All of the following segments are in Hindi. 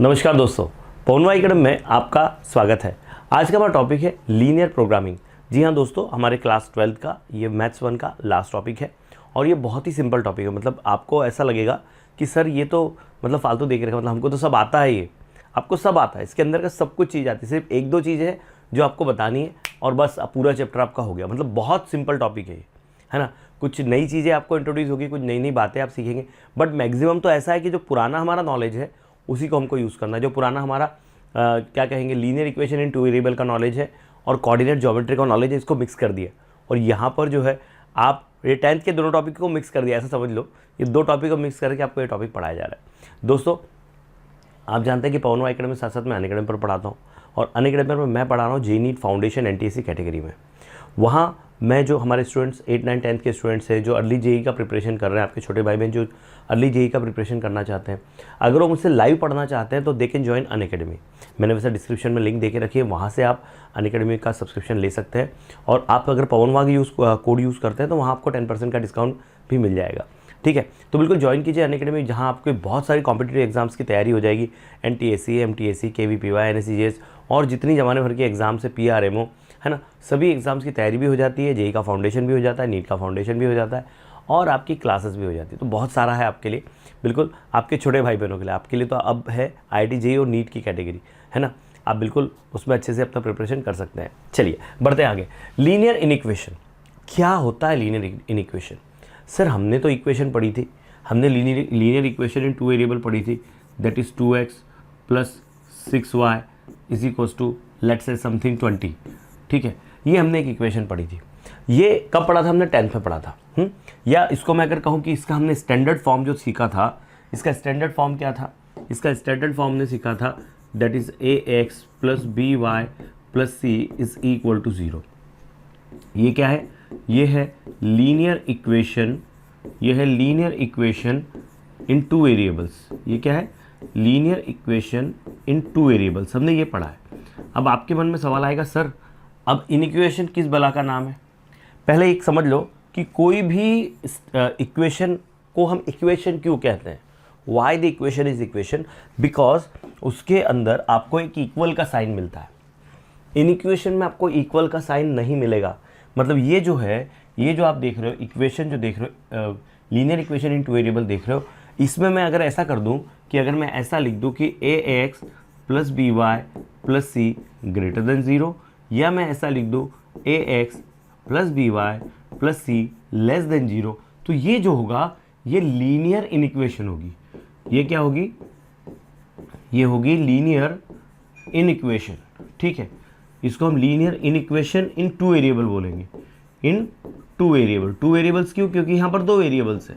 नमस्कार दोस्तों, पवनवा एकेडमी में आपका स्वागत है। आज का हमारा टॉपिक है लीनियर प्रोग्रामिंग। जी हाँ दोस्तों, हमारे क्लास 12 का ये मैथ्स 1 का लास्ट टॉपिक है और ये बहुत ही सिंपल टॉपिक है। मतलब आपको ऐसा लगेगा कि सर ये तो मतलब फालतू देख रहे हैं, मतलब हमको तो सब आता है। ये आपको सब आता है, इसके अंदर का सब कुछ चीज़ आती है। सिर्फ एक दो चीज़ है जो आपको बतानी है और बस पूरा चैप्टर आपका हो गया। मतलब बहुत सिंपल टॉपिक है ये, है ना। कुछ नई चीज़ें आपको इंट्रोड्यूस होगी, कुछ नई नई बातें आप सीखेंगे, बट मैक्सिमम तो ऐसा है कि जो पुराना हमारा नॉलेज है उसी को हमको यूज़ करना है। जो पुराना हमारा क्या कहेंगे, linear equation in two variable का नॉलेज है और कोऑर्डिनेट ज्योमेट्री का नॉलेज है, इसको मिक्स कर दिया। और यहाँ पर जो है आप ये 10th के दोनों टॉपिक को मिक्स कर दिया, ऐसा समझ लो। ये दो टॉपिक को मिक्स करके आपको ये टॉपिक पढ़ाया जा रहा है। दोस्तों आप जानते हैं कि पवनवा एकेडमी में साथ साथ मैं अनएकेडमी पर पढ़ाता हूँ और अनएकेडमी पर मैं पढ़ा रहा हूँ जे नीट फाउंडेशन एनटीएससी कैटेगरी में। वहाँ मैं जो हमारे स्टूडेंट्स 8, 9, 10th के स्टूडेंट्स हैं जो अर्ली जेई का प्रिपरेशन कर रहे हैं, आपके छोटे भाई बहन जो अर्ली जेई का प्रिपरेशन करना चाहते हैं, अगर वो मुझसे लाइव पढ़ना चाहते हैं तो दे कैन जॉइन अनएकेडमी। मैंने वैसे डिस्क्रिप्शन में लिंक देके रखी है, वहाँ से आप अनएकेडमी का सब्सक्रिप्शन ले सकते हैं। और आप अगर पवनवा का कोड यूज़ करते हैं तो वहाँ आपको 10% का डिस्काउंट भी मिल जाएगा। ठीक है, तो बिल्कुल ज्वाइन कीजिए अनएकेडमी, जहाँ आपके बहुत सारी कॉम्पिटिटिव एग्जाम्स की तैयारी हो जाएगी। एनटीएससी, एमटीएससी, केवीपीवाई, एनएससीजेएस और जितनी जमाने भर के एग्जाम से पीआरएमओ, है ना, सभी एग्जाम्स की तैयारी भी हो जाती है। जेई का फाउंडेशन भी हो जाता है, नीट का फाउंडेशन भी हो जाता है और आपकी क्लासेस भी हो जाती है। तो बहुत सारा है आपके लिए, बिल्कुल आपके छोटे भाई बहनों के लिए। आपके लिए तो अब है आईआईटी जेई और नीट की कैटेगरी, है ना। आप बिल्कुल उसमें अच्छे से अपना प्रिपरेशन कर सकते हैं। चलिए बढ़ते हैं आगे। लीनियर इनइक्वेशन क्या होता है? लीनियर इनइक्वेशन, सर हमने तो इक्वेशन पढ़ी थी, हमने linear equation in two variable पढ़ी थी, that is 2x plus 6y is equals to let's say something 20। ठीक है, ये हमने एक इक्वेशन पढ़ी थी। ये कब पढ़ा था? हमने 10th में पढ़ा था। या इसको मैं अगर कहूँ कि इसका हमने स्टैंडर्ड फॉर्म जो सीखा था, इसका स्टैंडर्ड फॉर्म क्या था? इसका स्टैंडर्ड फॉर्म ने सीखा था that is ax plus B Y plus C is equal to 0। ये क्या है? ये है लीनियर इक्वेशन, ये है linear equation in two variables. ये क्या है? Linear equation in two variables, हमने ये पढ़ा है। अब आपके मन में सवाल आएगा, सर अब इनइक्वेशन किस बला का नाम है? पहले एक समझ लो कि कोई भी इक्वेशन को हम इक्वेशन क्यों कहते हैं। Why the equation is equation? Because उसके अंदर आपको एक इक्वल का साइन मिलता है। इन इक्वेशन में आपको इक्वल का साइन नहीं मिलेगा। मतलब ये जो है, ये जो आप देख रहे हो इक्वेशन, जो देख रहे हो linear equation in two variable देख रहे हो, इसमें मैं अगर ऐसा कर दूं कि अगर मैं ऐसा लिख दूं कि ax plus B Y plus C greater than 0, या मैं ऐसा लिख दूं ax plus B Y plus C less than 0, तो ये जो होगा ये लीनियर इनइक्वेशन होगी। ये क्या होगी? ये होगी लीनियर इनइक्वेशन। ठीक है, इसको हम linear inequation in two variable बोलेंगे। इन टू वेरिएबल, टू वेरिएबल्स क्यों? क्योंकि यहाँ पर दो वेरिएबल्स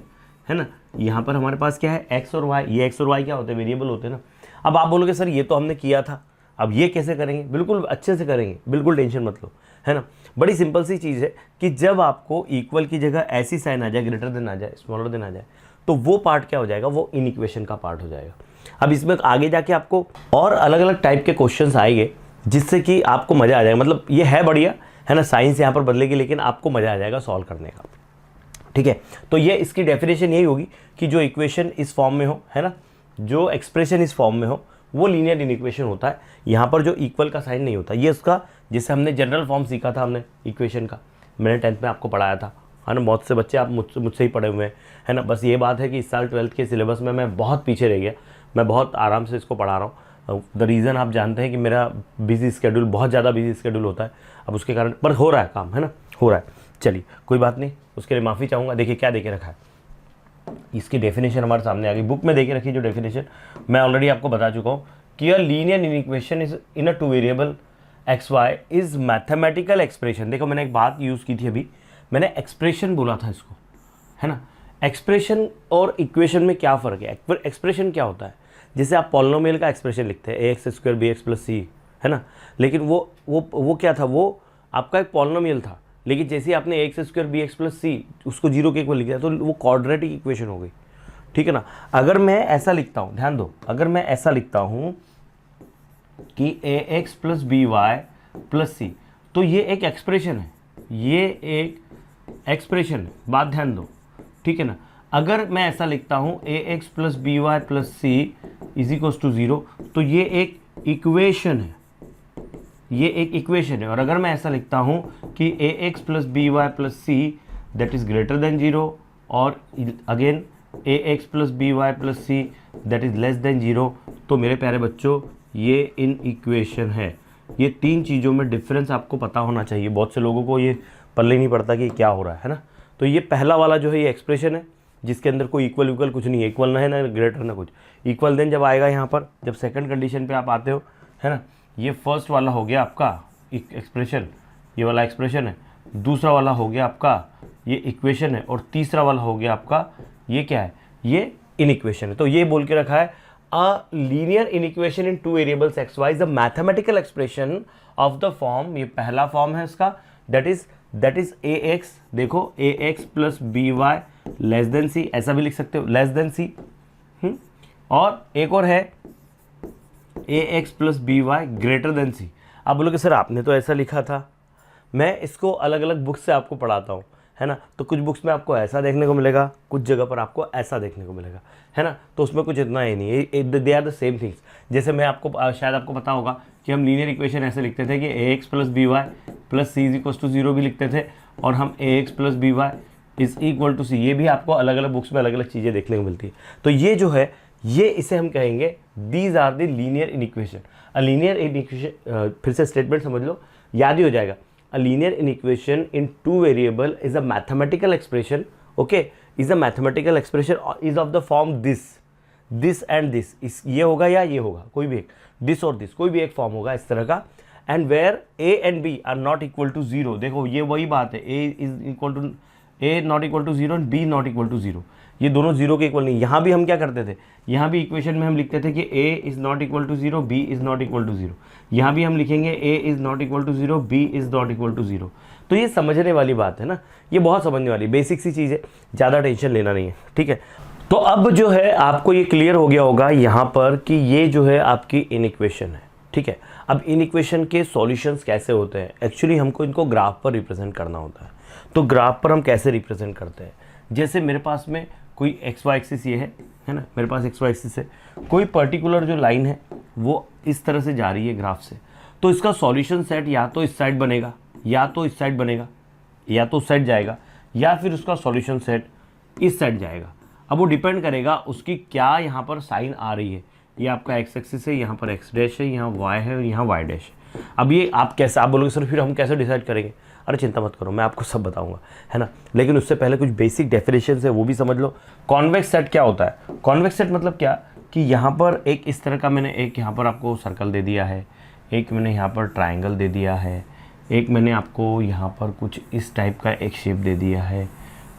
है ना। यहाँ पर हमारे पास क्या है? x और y। ये x और y क्या होते हैं? वेरिएबल होते हैं ना। अब आप बोलोगे सर ये तो हमने किया था, अब ये कैसे करेंगे? बिल्कुल अच्छे से करेंगे, बिल्कुल टेंशन मत लो, है ना। बड़ी सिंपल सी चीज़ है कि जब आपको इक्वल की जगह ऐसी साइन आ जाए, ग्रेटर देन आ जाए, स्मॉलर देन आ जाए, तो वो पार्ट क्या हो जाएगा? वो इन इक्वेशन का पार्ट हो जाएगा। अब इसमें आगे जाके आपको और अलग अलग टाइप के क्वेश्चंस आएंगे जिससे कि आपको मज़ा आ जाएगा। मतलब ये है बढ़िया, है ना, साइंस यहाँ पर बदलेगी लेकिन आपको मज़ा आ जाएगा सॉल्व करने का। ठीक है, तो ये इसकी डेफिनेशन यही होगी कि जो इक्वेशन इस फॉर्म में हो, है ना, जो एक्सप्रेशन इस फॉर्म में हो, वो लीनियर इनइक्वेशन होता है। यहाँ पर जो इक्वल का साइन नहीं होता, ये उसका जिससे हमने जनरल फॉर्म सीखा था हमने इक्वेशन का, मैंने 10th में आपको पढ़ाया था, है ना। बहुत से बच्चे आप मुझसे ही पढ़े हुए हैं, है ना। बस ये बात है कि इस साल 12th के सिलेबस में मैं बहुत पीछे रह गया, मैं बहुत आराम से इसको पढ़ा रहा हूँ। द रीज़न आप जानते हैं कि मेरा बिजी स्केड्यूल, बहुत ज़्यादा बिजी स्केड्यूल होता है, अब उसके कारण, पर हो रहा है काम, है ना, हो रहा है। चलिए कोई बात नहीं, उसके लिए माफ़ी चाहूँगा। देखिए क्या देके रखा है, इसकी डेफिनेशन हमारे सामने आ गई, बुक में देके रखी जो डेफिनेशन मैं ऑलरेडी आपको बता चुका हूँ कि a linear inequation is in a two variable X Y is mathematical expression. देखो मैंने एक बात यूज़ की थी अभी, मैंने एक्सप्रेशन बोला था इसको, है ना। एक्सप्रेशन और इक्वेशन में क्या फ़र्क है? एक्सप्रेशन क्या होता है? जैसे आप पॉलिनोमियल का एक्सप्रेशन लिखते हैं ax स्क्वायर bx प्लस सी, है ना, लेकिन वो क्या था? वो आपका एक पॉलिनोमियल था, लेकिन जैसे आपने ax स्क्वायर bx प्लस सी उसको 0 के इक्वल लिख दिया तो वो क्वाड्रेटिक इक्वेशन हो गई। ठीक है ना। अगर मैं ऐसा लिखता हूँ, ध्यान दो, अगर मैं ऐसा लिखता हूँ कि ax plus B Y plus C, तो ये एक एक्सप्रेशन है, ये एक एक्सप्रेशन है, बात ध्यान दो। ठीक है ना। अगर मैं ऐसा लिखता हूँ ax plus B Y plus C is equals to 0, तो ये एक इक्वेशन है, ये एक इक्वेशन है। और अगर मैं ऐसा लिखता हूँ कि ax plus B Y plus C that is greater than 0 और again ax plus B Y plus C that is less than 0, तो मेरे प्यारे बच्चों ये इन इक्वेशन है। ये तीन चीज़ों में डिफरेंस आपको पता होना चाहिए। बहुत से लोगों को ये पल्ले नहीं पड़ता कि क्या हो रहा है ना। तो ये पहला वाला जो है ये एक्सप्रेशन है जिसके अंदर कोई इक्वल कुछ नहीं है, इक्वल ना है ना ग्रेटर ना कुछ। इक्वल देन जब आएगा यहाँ पर, जब सेकंड कंडीशन पे आप आते हो, है ना, ये फर्स्ट वाला हो गया आपका एक्सप्रेशन, ये वाला एक्सप्रेशन है। दूसरा वाला हो गया आपका ये इक्वेशन है, और तीसरा वाला हो गया आपका ये क्या है, ये इनइक्वेशन है। तो ये बोल के रखा है a linear inequation in two variables X Y is a mathematical expression of the form, ये पहला फॉर्म है इसका, दैट इज ए एक्स, देखो A X plus B Y less than C, ऐसा भी लिख सकते हो, लेस देन सी। और एक और है A X plus B Y greater than C. आप बोलोगे सर आपने तो ऐसा लिखा था, मैं इसको अलग अलग बुक्स से आपको पढ़ाता हूँ, है ना। तो कुछ बुक्स में आपको ऐसा देखने को मिलेगा, कुछ जगह पर आपको ऐसा देखने को मिलेगा, है ना। तो उसमें कुछ इतना ही नहीं है, they are the same things. जैसे मैं आपको शायद आपको पता होगा कि हम लीनियर इक्वेशन ऐसे लिखते थे कि A X plus B Y plus C is equal to 0 भी लिखते थे, और हम A X plus B Y is equal to C, ये भी आपको अलग अलग बुक्स में अलग अलग चीज़ें देखने को मिलती है। तो ये जो है ये इसे हम कहेंगे these are the linear inequation. A linear inequation, फिर से स्टेटमेंट समझ लो, याद ही हो जाएगा। A linear equation in two variable is a mathematical expression, okay, is a mathematical expression is of the form this and this, इस ये होगा या ये होगा, कोई भी एक, this और this, कोई भी एक फॉर्म होगा इस तरह का। and where a and b are not equal to 0, देखो ये वही बात है, a is equal to a not equal to 0 and b not equal to 0, ये दोनों 0 के इक्वल नहीं। यहाँ भी हम क्या करते थे, यहाँ भी इक्वेशन में हम लिखते थे कि a is not equal to 0, b is not equal to 0। यहाँ भी हम लिखेंगे a is not equal to 0, b is not equal to 0। तो ये समझने वाली बात है ना, ये बहुत समझने वाली बेसिक सी चीज़ है, ज़्यादा टेंशन लेना नहीं है, ठीक है। तो अब जो है आपको ये क्लियर हो गया होगा यहाँ पर कि ये जो है आपकी इनइक्वेशन है, ठीक है। अब इनइक्वेशन के सॉल्यूशंस कैसे होते हैं, एक्चुअली हमको इनको ग्राफ पर रिप्रेजेंट करना होता है। तो ग्राफ पर हम कैसे रिप्रेजेंट करते हैं, जैसे मेरे पास में कोई एक्स वाई एक्सिस ये है ना, मेरे पास एक्स वाई एक्सिस है, कोई पर्टिकुलर जो लाइन है वो इस तरह से जा रही है ग्राफ से, तो इसका सॉल्यूशन सेट या तो इस साइड बनेगा, या तो इस साइड बनेगा, या तो उस साइड जाएगा, या फिर उसका सॉल्यूशन सेट इस साइड जाएगा। अब वो डिपेंड करेगा उसकी क्या यहाँ पर साइन आ रही है। ये आपका एक्स एक्सिस है, यहाँ पर एक्स डैश है, यहाँ वाई है और यहाँ वाई डैश है। अब ये आप कैसे, आप बोलोगे सर फिर हम कैसे डिसाइड करेंगे, अरे चिंता मत करो, मैं आपको सब बताऊंगा, है ना। लेकिन उससे पहले कुछ बेसिक डेफिनेशन है वो भी समझ लो। कॉन्वेक्स सेट क्या होता है, कॉन्वेक्स सेट मतलब क्या कि यहाँ पर एक इस तरह का मैंने एक यहाँ पर आपको सर्कल दे दिया है, एक मैंने यहाँ पर ट्राइंगल दे दिया है, एक मैंने आपको यहाँ पर कुछ इस टाइप का एक शेप दे दिया है,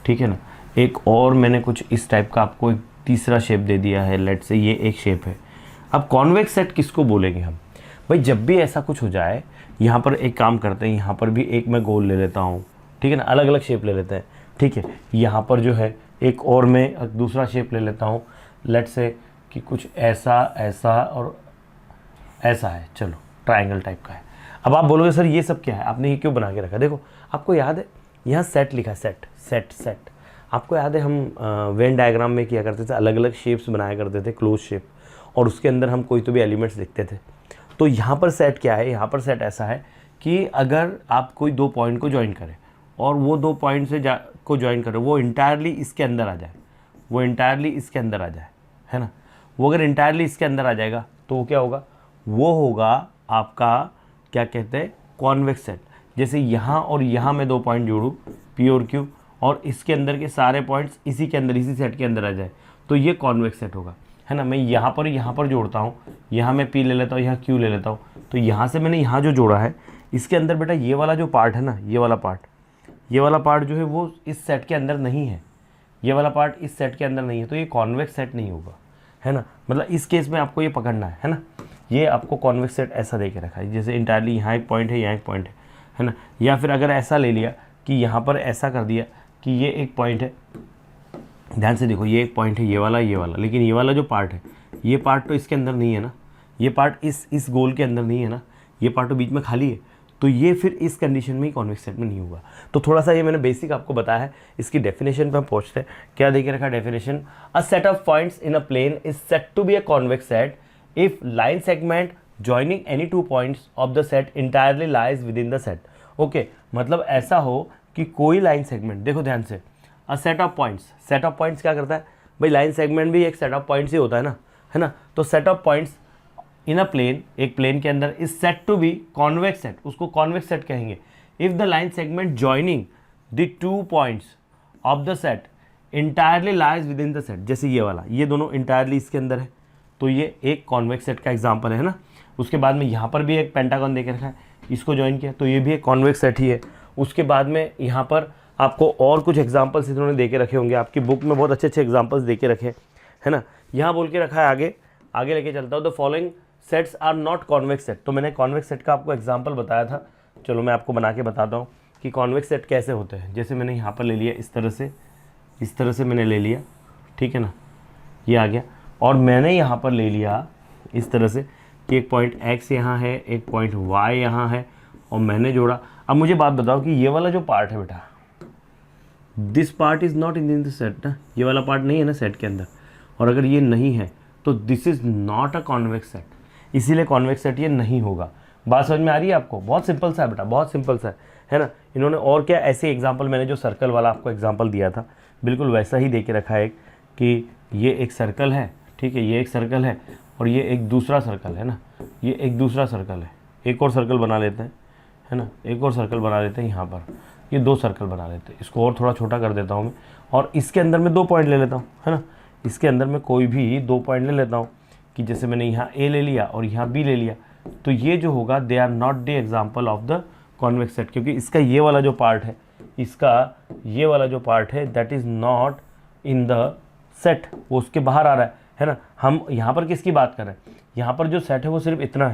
ठीक है ना, एक और मैंने कुछ इस टाइप का आपको एक तीसरा शेप दे दिया है, लेट से ये एक शेप है। अब कॉन्वेक्स सेट किसको बोलेंगे हम भाई, जब भी ऐसा कुछ हो जाए, यहाँ पर एक काम करते हैं, यहाँ पर भी एक मैं गोल ले लेता हूँ, ठीक है ना, अलग अलग शेप ले लेते हैं, ठीक है। यहाँ पर जो है एक और मैं दूसरा शेप ले लेता हूँ, लेट से कि कुछ ऐसा ऐसा और ऐसा है, चलो ट्रायंगल टाइप का है। अब आप बोलोगे सर ये सब क्या है, आपने ये क्यों बना के रखा। देखो आपको याद है यहाँ सेट लिखा है, सेट सेट सेट, आपको याद है हम वेन डायग्राम में किया करते थे, अलग अलग शेप्स बनाया करते थे, क्लोज शेप, और उसके अंदर हम कोई तो भी एलिमेंट्स लिखते थे। तो यहाँ पर सेट क्या है, यहाँ पर सेट ऐसा है कि अगर आप कोई दो पॉइंट को ज्वाइन करें और वो दो पॉइंट से को ज्वाइन करें, वो इंटायरली इसके अंदर आ जाए, वो इंटायरली इसके अंदर आ जाए, है ना। वो अगर इंटायरली इसके अंदर आ जाएगा तो वो क्या होगा, वो होगा आपका क्या कहते हैं कॉन्वेक्स सेट। जैसे यहाँ और यहाँ मैं दो पॉइंट जोड़ूँ पी और क्यू, और इसके अंदर के सारे पॉइंट्स इसी के अंदर, इसी सेट के अंदर आ जाए, तो ये कॉन्वेक्स सेट होगा, है ना। मैं यहाँ पर जोड़ता हूँ, यहाँ मैं P ले लेता हूँ, यहाँ Q ले लेता हूँ, तो यहाँ से मैंने यहाँ जो जोड़ा है इसके अंदर बेटा ये वाला जो पार्ट है ना, ये वाला पार्ट जो है वो इस सेट के अंदर नहीं है, ये वाला पार्ट इस सेट के अंदर नहीं है, तो ये कॉन्वेक्स सेट नहीं होगा, है ना। मतलब इस केस में आपको ये पकड़ना है ना। ये आपको कॉन्वेक्स सेट ऐसा दे के रखा है, जैसे इंटायरली यहाँ एक पॉइंट है, यहाँ एक पॉइंट है ना। या फिर अगर ऐसा ले लिया कि यहाँ पर ऐसा कर दिया कि ये एक पॉइंट है, ध्यान से देखो ये एक पॉइंट है, ये वाला, लेकिन ये वाला जो पार्ट है, ये पार्ट तो इसके अंदर नहीं है ना, ये पार्ट इस गोल के अंदर नहीं है ना, ये पार्ट तो बीच में खाली है। तो ये फिर इस कंडीशन में ही कॉन्वेक्स सेट में नहीं होगा। तो थोड़ा सा ये मैंने बेसिक आपको बताया है। इसकी डेफिनेशन पे हम पहुंचते हैं। क्या देखे रखा definition? A set of points in a plane is set to be a convex set if line segment joining any two points of the set entirely lies within the set. Okay, मतलब ऐसा हो कि कोई लाइन सेगमेंट, देखो ध्यान से, अ सेट ऑफ पॉइंट्स क्या करता है भाई? लाइन सेगमेंट भी एक सेट ऑफ पॉइंट्स ही होता है ना? तो set of points in a plane, एक प्लेन के अंदर, is set to be convex set, उसको कॉन्वेक्स सेट कहेंगे if the line segment joining the two points of the set entirely lies within the set. जैसे ये वाला, ये दोनों इंटायरली इसके अंदर है, तो ये एक कॉन्वेक्स सेट का एग्जाम्पल है ना। उसके बाद में यहाँ पर भी एक पेंटागन देके रखा है, इसको ज्वाइन किया, तो ये भी एक कॉन्वेक्स सेट ही है। उसके बाद में यहाँ पर आपको और कुछ एग्जाम्पल्स इन्होंने देके रखे होंगे, आपकी बुक में बहुत अच्छे एग्जाम्पल्स देके रखे है ना। यहाँ बोल के रखा है, आगे लेके चलता हूँ, the following sets are not convex set. तो मैंने कॉन्वेक्स सेट का आपको एग्जाम्पल बताया था, चलो मैं आपको बना के बताता हूँ कि कॉन्वेक्स सेट कैसे होते हैं। जैसे मैंने यहाँ पर ले लिया, इस तरह से मैंने ले लिया, ठीक है ना, ये आ गया। और मैंने यहाँ पर ले लिया इस तरह से कि एक पॉइंट x यहाँ है, एक पॉइंट y यहाँ है, और मैंने जोड़ा। अब मुझे बात बताओ कि ये वाला जो पार्ट है बेटा, this part is not in the set ना, ये वाला पार्ट नहीं है ना सेट के अंदर, और अगर ये नहीं है तो this is not a convex set, इसीलिए कॉन्वेक्स सेट ये नहीं होगा। बात समझ में आ रही है आपको? बहुत सिंपल सा है बेटा, बहुत सिंपल सा है ना। इन्होंने और क्या ऐसे एग्जाम्पल, मैंने जो सर्कल वाला आपको एग्जाम्पल दिया था बिल्कुल वैसा ही दे के रखा है कि ये एक सर्कल है, ठीक है, ये एक सर्कल है और ये एक दूसरा सर्कल है ना, ये एक दूसरा सर्कल है। एक और सर्कल बना लेते हैं, है ना, एक और सर्कल बना लेते हैं यहाँ पर, ये दो सर्कल बना लेते हैं। इसको और थोड़ा छोटा कर देता हूँ मैं, और इसके अंदर मैं 2 पॉइंट ले लेता हूँ, है ना। इसके अंदर मैं कोई भी 2 पॉइंट ले लेता हूँ कि जैसे मैंने यहाँ A ले लिया और यहाँ B ले लिया, तो ये जो होगा they are not the example of the convex set, क्योंकि इसका ये वाला जो पार्ट है, इसका ये वाला जो पार्ट है that is not in the set, वो उसके बाहर आ रहा है ना। हम यहाँ पर किसकी बात कर रहे हैं? यहाँ पर जो सेट है वो सिर्फ इतना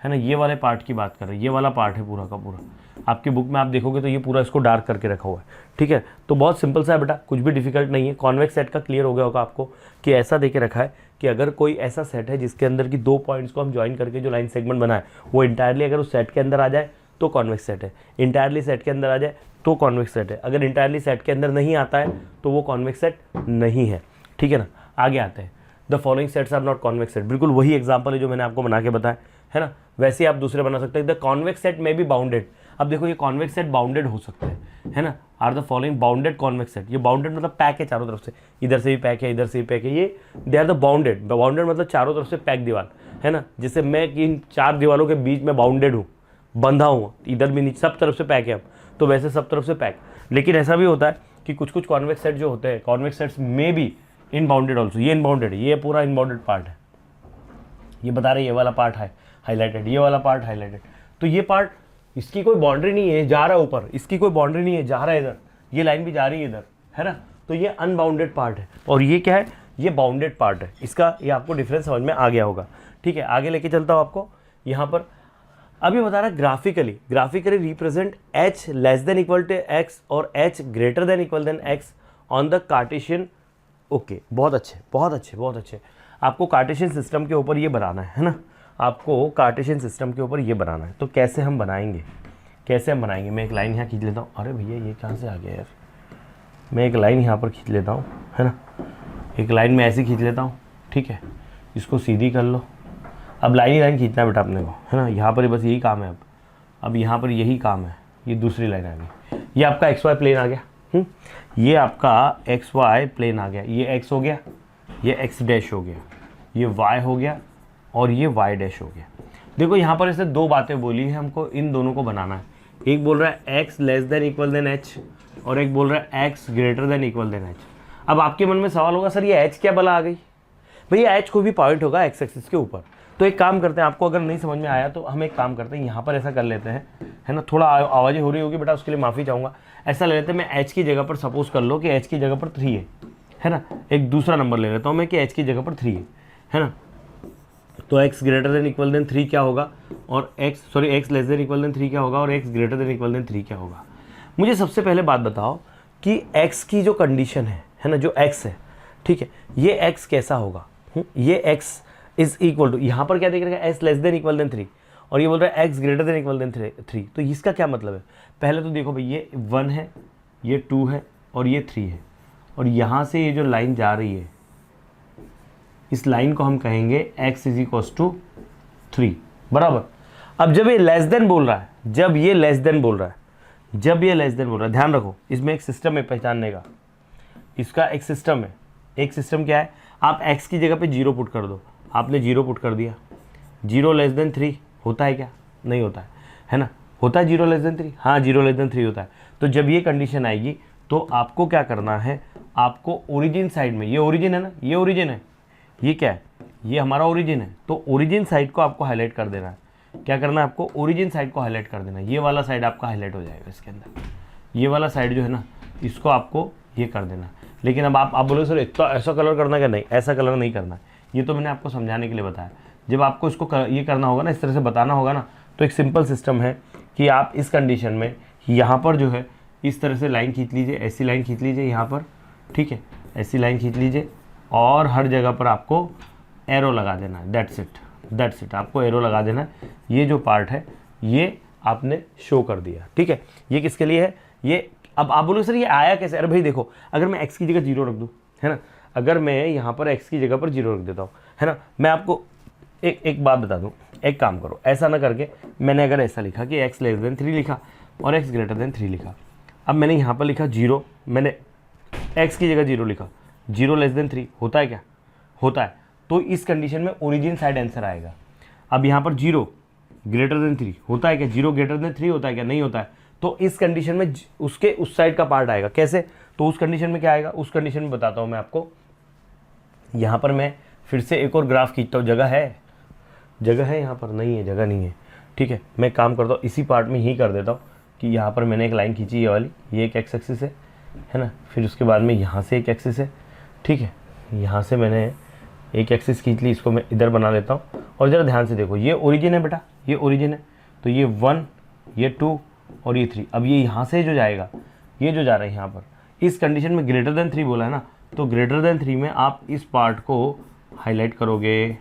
है ना, ये वाले पार्ट की बात कर रहे हैं, ये वाला पार्ट है पूरा का पूरा। आपकी बुक में आप देखोगे तो ये पूरा इसको डार्क करके रखा हुआ है, ठीक है। तो बहुत सिंपल सा है बेटा, कुछ भी डिफिकल्ट नहीं है। कॉन्वेक्स सेट का क्लियर हो गया होगा आपको कि ऐसा देके रखा है कि अगर कोई ऐसा सेट है जिसके अंदर की 2 पॉइंट्स को हम ज्वाइन करके जो लाइन सेगमेंट बनाए वो इंटायरली अगर उस सेट के अंदर आ जाए तो कॉन्वेक्स सेट है, इंटायरली सेट के अंदर आ जाए तो कॉन्वेक्स सेट है, अगर इंटायरली सेट के अंदर नहीं आता है तो वो कॉन्वेक्स सेट नहीं है, ठीक है ना। आगे आते हैं, the following sets are not convex set, बिल्कुल वही एग्जाम्पल है जो मैंने आपको बना के बताया, है ना। वैसे आप दूसरे बना सकते हैं, द कॉन्वेक्स सेट में बी बाउंडेड। अब देखो ये कॉन्वेक्स सेट बाउंडेड हो सकते हैं, है ना। Are the following bounded convex set, ये बाउंडेड मतलब पैक है चारों तरफ से, इधर से भी पैक है, इधर से भी पैक है, ये they are the bounded. Bounded मतलब चारों तरफ से पैक दीवार, है ना। जैसे मैं इन 4 दीवारों के बीच में बाउंडेड हूँ, बंधा हूँ, इधर भी नीचे सब तरफ से पैक है अब, तो वैसे सब तरफ से पैक। लेकिन ऐसा भी होता है कि कुछ कॉन्वेक्स सेट जो होते हैं, कॉन्वेक्स सेट्स में भी इनबाउंडेड ऑल्सो, ये इनबाउंडेड है, ये पूरा इनबाउंडेड पार्ट है, ये बता रहे ये वाला पार्ट है हाईलाइटेड, ये वाला पार्ट हाईलाइटेड। तो ये पार्ट, इसकी कोई बाउंड्री नहीं है, जा रहा है ऊपर, इसकी कोई बाउंड्री नहीं है, जा रहा है इधर, ये लाइन भी जा रही है इधर, है ना। तो ये अनबाउंडेड पार्ट है और ये क्या है, ये बाउंडेड पार्ट है। इसका ये आपको डिफरेंस समझ में आ गया होगा, ठीक है। आगे लेके चलता हूँ आपको यहाँ पर। अभी बता रहा graphically represent h less than equal to x और h greater than equal than x on the Cartesian. Okay, बहुत अच्छे। आपको कार्टेशियन सिस्टम के ऊपर ये बनाना है ना, आपको कार्टेशियन सिस्टम के ऊपर ये बनाना है। तो कैसे हम बनाएंगे? मैं एक लाइन यहाँ खींच लेता हूँ। अरे भैया ये कहाँ से आ गया यार, मैं एक लाइन यहाँ पर खींच लेता हूँ, है ना। एक लाइन में ऐसी खींच लेता हूँ, ठीक है, इसको सीधी कर लो। अब लाइन खींचना बेटा अपने को, है ना। यहाँ पर बस यही काम है अब यहाँ पर यही काम है। ये दूसरी लाइन आ गई, ये आपका एक्स वाई प्लेन आ गया, ये आपका एक्स वाई प्लेन आ गया। ये एक्स हो गया, ये एक्स डैश हो गया, ये वाई हो गया और ये वाई डैश हो गया। देखो यहाँ पर ऐसे 2 बातें बोली है, हमको इन दोनों को बनाना है। एक बोल रहा है X less than equal than H और एक बोल रहा है X greater than equal than H. अब आपके मन में सवाल होगा, सर ये एच क्या बला आ गई? भैया एच को भी पॉइंट होगा एक्स एक्सिस के ऊपर। तो एक काम करते हैं, आपको अगर नहीं समझ में आया तो हम एक काम करते हैं, यहाँ पर ऐसा कर लेते हैं, है ना। थोड़ा आवाज़ें हो रही होगी बेटा, उसके लिए माफ़ी चाहूँगा। ऐसा ले लेते हैं, मैं एच की जगह पर सपोज कर लो कि एच की जगह पर 3 है ना। एक दूसरा नंबर ले लेता हूँ मैं कि एच की जगह पर 3 है ना। तो x greater than equal than 3 क्या होगा और x less than equal than 3 क्या होगा और x greater than equal than 3 क्या होगा। मुझे सबसे पहले बात बताओ कि x की जो कंडीशन है ना, जो x है, ठीक है, ये x कैसा होगा? ये x इज इक्वल टू, यहाँ पर क्या देख रहे हैं, s less than equal than 3 और ये बोल रहा है x greater than equal than 3। तो इसका क्या मतलब है, पहले तो देखो भाई ये 1 है, ये 2 है और ये 3 है, और यहाँ से ये जो लाइन जा रही है इस लाइन को हम कहेंगे x इज इक्वल्स टू 3 बराबर। अब जब ये लेस देन बोल रहा है, जब ये लेस देन बोल रहा है, ध्यान रखो इसमें एक सिस्टम है पहचानने का, इसका एक सिस्टम है। एक सिस्टम क्या है, आप x की जगह पे 0 पुट कर दो, आपने 0 पुट कर दिया, 0 लेस देन 3 होता है क्या, नहीं होता है ना, होता है 0 लेस देन 3, हाँ 0 लेस देन 3 होता है। तो जब ये कंडीशन आएगी तो आपको क्या करना है, आपको ओरिजिन साइड में, ये ओरिजिन है ना, ये ओरिजिन है, ये क्या है, ये हमारा ओरिजिन है, तो ओरिजिन साइड को आपको हाईलाइट कर देना है। क्या करना है आपको, ओरिजिन साइड को हाईलाइट कर देना है। ये वाला साइड आपका हाईलाइट हो जाएगा इसके अंदर, ये वाला साइड जो है ना इसको आपको ये कर देना है। लेकिन अब आप बोलोगे सर इतना ऐसा कलर करना क्या, नहीं ऐसा कलर नहीं करना है, ये तो मैंने आपको समझाने के लिए बताया। जब आपको इसको ये करना होगा ना, इस तरह से बताना होगा ना, तो एक सिंपल सिस्टम है कि आप इस कंडीशन में यहाँ पर जो है इस तरह से लाइन खींच लीजिए, ऐसी लाइन खींच लीजिए यहाँ पर, ठीक है, ऐसी लाइन खींच लीजिए और हर जगह पर आपको एरो लगा देना है। दैट्स इट, आपको एरो लगा देना है। ये जो पार्ट है ये आपने शो कर दिया, ठीक है। ये किसके लिए है, ये अब आप बोलो सर ये आया कैसे, अरे भाई देखो अगर मैं x की जगह 0 रख दूँ, है ना, अगर मैं यहाँ पर x की जगह पर 0 रख देता हूँ, है ना, मैं आपको एक बात बता दूँ, एक काम करो, ऐसा ना करके मैंने अगर ऐसा लिखा कि x लेस देन 3 लिखा और x ग्रेटर देन 3 लिखा, अब मैंने यहाँ पर लिखा 0, मैंने x की जगह 0 लिखा, 0 लेस देन 3 होता है क्या, होता है। तो इस कंडीशन में ओरिजिन साइड आंसर आएगा। अब यहाँ पर 0 ग्रेटर देन 3 होता है क्या, 0 ग्रेटर देन 3 होता है क्या, नहीं होता है। तो इस कंडीशन में उसके उस साइड का पार्ट आएगा। कैसे, तो उस कंडीशन में क्या आएगा, उस कंडीशन में बताता हूँ मैं आपको। यहाँ पर मैं फिर से एक और ग्राफ खींचता हूँ, जगह है यहाँ पर, नहीं है, जगह नहीं है, ठीक है। मैं काम करता हूँ इसी पार्ट में ही कर देता हूँ कि यहाँ पर मैंने एक लाइन खींची, ये वाली, ये एक एक्स एक्सिस है ना, फिर उसके बाद में यहाँ से एक एक्सिस है, ठीक है, यहाँ से मैंने एक एक्सिस खींच ली, इसको मैं इधर बना लेता हूँ। और ज़रा ध्यान से देखो, ये ओरिजिन है बेटा, ये ओरिजिन है, तो ये 1, ये 2 और ये 3। अब ये यहाँ से जो जाएगा, ये जो जा रहा है यहाँ पर, इस कंडीशन में ग्रेटर देन 3 बोला है ना, तो ग्रेटर देन 3 में आप इस पार्ट को हाईलाइट करोगे।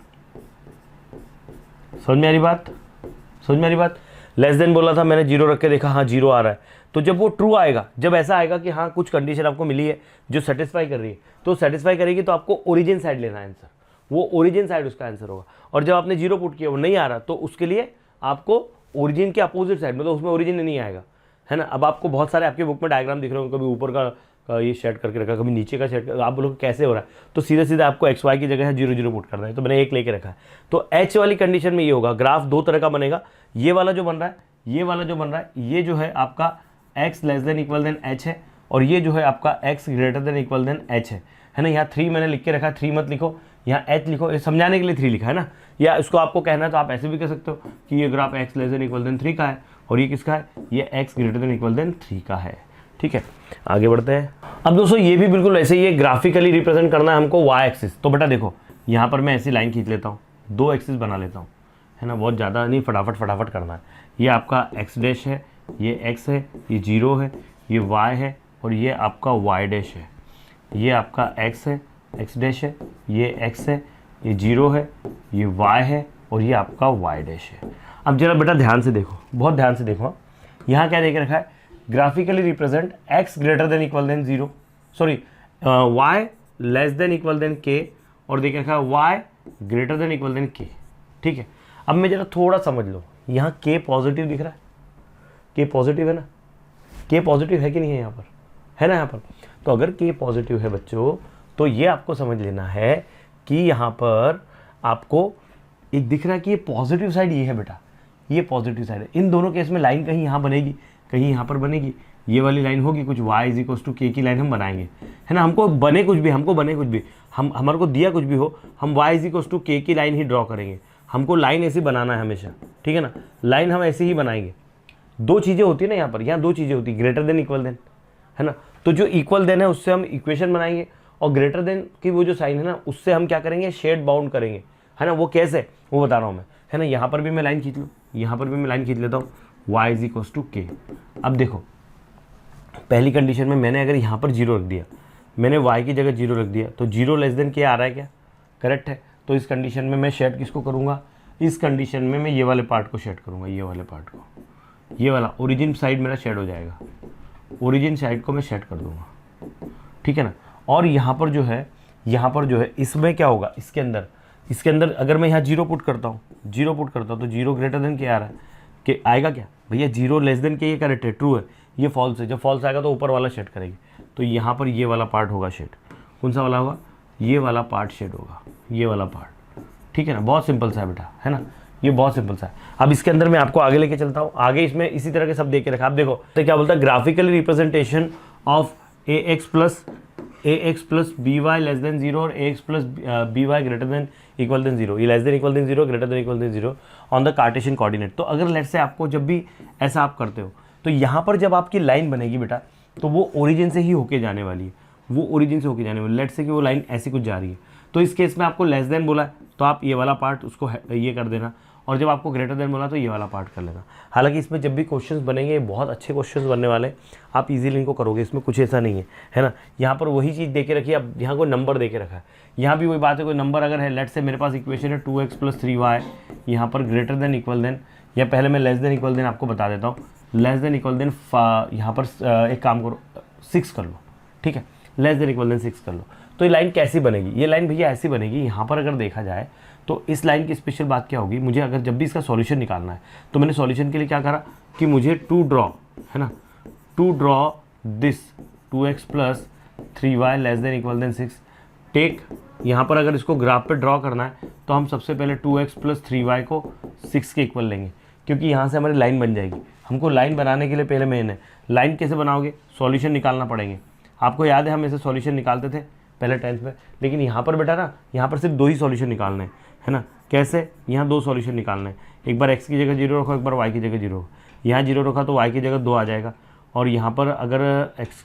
समझ में आ रही बात, लेस देन बोला था, मैंने 0 रख के देखा, हाँ 0 आ रहा है। तो जब वो ट्रू आएगा, जब ऐसा आएगा कि हाँ कुछ कंडीशन आपको मिली है जो सेटिस्फाई कर रही है, तो सेटिस्फाई करेगी तो आपको ओरिजिन साइड लेना है आंसर, वो ओरिजिन साइड उसका आंसर होगा। और जब आपने 0 पुट किया वो नहीं आ रहा, तो उसके लिए आपको ओरिजिन के अपोजिट साइड, मतलब उसमें ओरिजिन नहीं आएगा, है ना। अब आपको बहुत सारे आपके बुक में डायग्राम दिख रहे हो, कभी ऊपर का ये सेट करके रखा, कभी नीचे का सेट कर, आप बोलोगे कैसे हो रहा है, तो सीधे आपको एक्स वाई की जगह 0 0 पुट करना है, तो मैंने 1 लेके रखा है। तो एच वाली कंडीशन में ये होगा, ग्राफ 2 तरह का बनेगा, ये वाला जो बन रहा है, ये वाला जो बन रहा है, ये जो है आपका x less than equal than h है, और ये जो है आपका x greater than equal than h है ना। यहाँ 3 मैंने लिख के रखा है, 3 मत लिखो, यहाँ h लिखो, ये समझाने के लिए 3 लिखा है ना। या इसको आपको कहना है तो आप ऐसे भी कह सकते हो कि ये graph x less than equal than 3 का है, और ये किसका है, ये x greater than equal than 3 का है, ठीक है। आगे बढ़ते हैं। अब दोस्तों ये भी बिल्कुल ऐसे ही, ये ग्राफिकली रिप्रेजेंट करना है हमको y एक्सिस। तो बेटा देखो यहाँ पर मैं ऐसी लाइन खींच लेता हूँ, 2 एक्सिस बना लेता हूँ, है ना, बहुत ज़्यादा नहीं, फटाफट करना है। ये आपका x डैश है, ये x है, ये 0 है, ये y है, और ये आपका y डैश है, ये आपका x है, x डैश है, ये x है, ये 0 है, ये y है, और ये आपका y डैश है। अब जरा बेटा ध्यान से देखो, बहुत ध्यान से देखो, यहाँ क्या देख रखा है, graphically represent x greater than equal than 0, sorry y less than equal than k, और देख रखा है y greater than equal than k, ठीक है। अब मैं जरा थोड़ा समझ लो, यहाँ k पॉजिटिव दिख रहा है, k पॉजिटिव है ना, k पॉजिटिव है कि नहीं है यहाँ पर, है ना यहाँ पर। तो अगर k पॉजिटिव है बच्चों, तो ये आपको समझ लेना है कि यहाँ पर आपको एक दिख रहा है कि ये पॉजिटिव साइड ये है बेटा, ये पॉजिटिव साइड है। इन दोनों केस में लाइन कहीं यहाँ बनेगी, कहीं यहाँ पर बनेगी, ये वाली लाइन होगी, कुछ y is equals to k की लाइन हम बनाएंगे, है ना। हमको बने कुछ भी, हम हमारे को दिया कुछ भी हो, हम y is equals to k की लाइन ही ड्रॉ करेंगे। हमको लाइन ऐसी बनाना है हमेशा, ठीक है ना, लाइन हम ऐसे ही बनाएंगे। 2 चीज़ें होती है ना यहाँ पर, यहाँ 2 चीज़ें होती है, ग्रेटर देन इक्वल देन, है ना। तो जो इक्वल देन है उससे हम इक्वेशन बनाएंगे, और ग्रेटर देन की वो जो साइन है ना, उससे हम क्या करेंगे, शेड बाउंड करेंगे, है ना। वो कैसे, वो बता रहा हूँ मैं, है ना। यहाँ पर भी मैं लाइन खींच लूँ, यहाँ पर भी मैं लाइन खींच लेता हूँ, y is equals to k। अब देखो पहली कंडीशन में मैंने अगर यहाँ पर 0 रख दिया, मैंने y की जगह 0 रख दिया, तो 0 लेस देन k आ रहा है क्या, करेक्ट है। तो इस कंडीशन में मैं शेड किसको करूँगा, इस कंडीशन में मैं ये वाले पार्ट को शेड करूँगा, ये वाले पार्ट को, ये वाला ओरिजिन साइड मेरा शेड हो जाएगा, ओरिजिन साइड को मैं शेड कर दूंगा, ठीक है ना। और यहाँ पर जो है इसमें क्या होगा, इसके अंदर अगर मैं यहाँ जीरो पुट करता हूँ तो जीरो ग्रेटर देन क्या आ रहा है कि आएगा क्या भैया, जीरो लेस देन के ये करेक्ट है, ट्रू है, ये फॉल्स है। जब फॉल्स आएगा तो ऊपर वाला शेड करेगी, तो यहाँ पर ये वाला पार्ट होगा शेड। कौन सा वाला होगा, ये वाला पार्ट शेड होगा, ये वाला पार्ट, ठीक है ना। बहुत सिंपल सा है बेटा, है ना, ये बहुत सिंपल सा है। अब इसके अंदर मैं आपको आगे लेके चलता हूँ, आगे इसमें इसी तरह के सब दे के रखा। आप देखो तो क्या बोलता है, graphical representation of ax plus B Y less than zero और ax plus B Y greater than equal than zero, ये less than equal than zero, greater than equal than zero on the cartesian coordinate. तो अगर लेट से आपको जब भी ऐसा आप करते हो तो यहाँ पर जब आपकी लाइन बनेगी बेटा, तो वो ओरिजिन से ही होके जाने वाली है, वो ओरिजिन से होके जाने वाली। लेट से कि वो लाइन ऐसी कुछ जा रही है, तो इस केस में आपको लेस देन बोला है तो आप ये वाला पार्ट उसको ये कर देना, और जब आपको ग्रेटर देन बोला तो ये वाला पार्ट कर लेना। हालांकि इसमें जब भी क्वेश्चंस बनेंगे बहुत अच्छे क्वेश्चंस बनने वाले, आप इजीली इनको करोगे, इसमें कुछ ऐसा नहीं है ना। यहाँ पर वही चीज़ दे के रखी है, अब यहाँ कोई नंबर दे के रखा है, यहाँ भी वही बात है, कोई नंबर अगर है, लेट से मेरे पास इक्वेशन है 2x प्लस 3y, यहाँ पर ग्रेटर देन इक्वल देन, या पहले मैं लेस देन इक्वल देन आपको बता देता हूँ, लेस देन इक्वल देन यहाँ पर एक काम करो 6 कर लो, ठीक है, लेस देन इक्वल देन 6 कर लो। तो ये लाइन कैसी बनेगी, ये लाइन भैया ऐसी बनेगी। यहाँ पर अगर देखा जाए तो इस लाइन की स्पेशल बात क्या होगी, मुझे अगर जब भी इसका सॉल्यूशन निकालना है तो मैंने सॉल्यूशन के लिए क्या करा कि मुझे टू ड्रॉ, है ना, to draw this 2x plus 3y less than equal than 6 take. यहाँ पर अगर इसको ग्राफ पे ड्रॉ करना है तो हम सबसे पहले 2x प्लस 3y को 6 के इक्वल लेंगे, क्योंकि यहाँ से हमारी लाइन बन जाएगी। हमको लाइन बनाने के लिए पहले मैंने लाइन कैसे बनाओगे, सॉल्यूशन निकालना पड़ेंगे। आपको याद है हम ऐसे सॉल्यूशन निकालते थे पहले 10th में, लेकिन यहाँ पर बेटा ना, यहाँ पर सिर्फ 2 ही सॉल्यूशन निकालने हैं, है ना। कैसे, यहाँ 2 सॉल्यूशन निकालने हैं, एक बार x की जगह 0 रखो, एक बार y की जगह 0 रखो। यहाँ 0 रखा तो y की जगह 2 आ जाएगा, और यहाँ पर अगर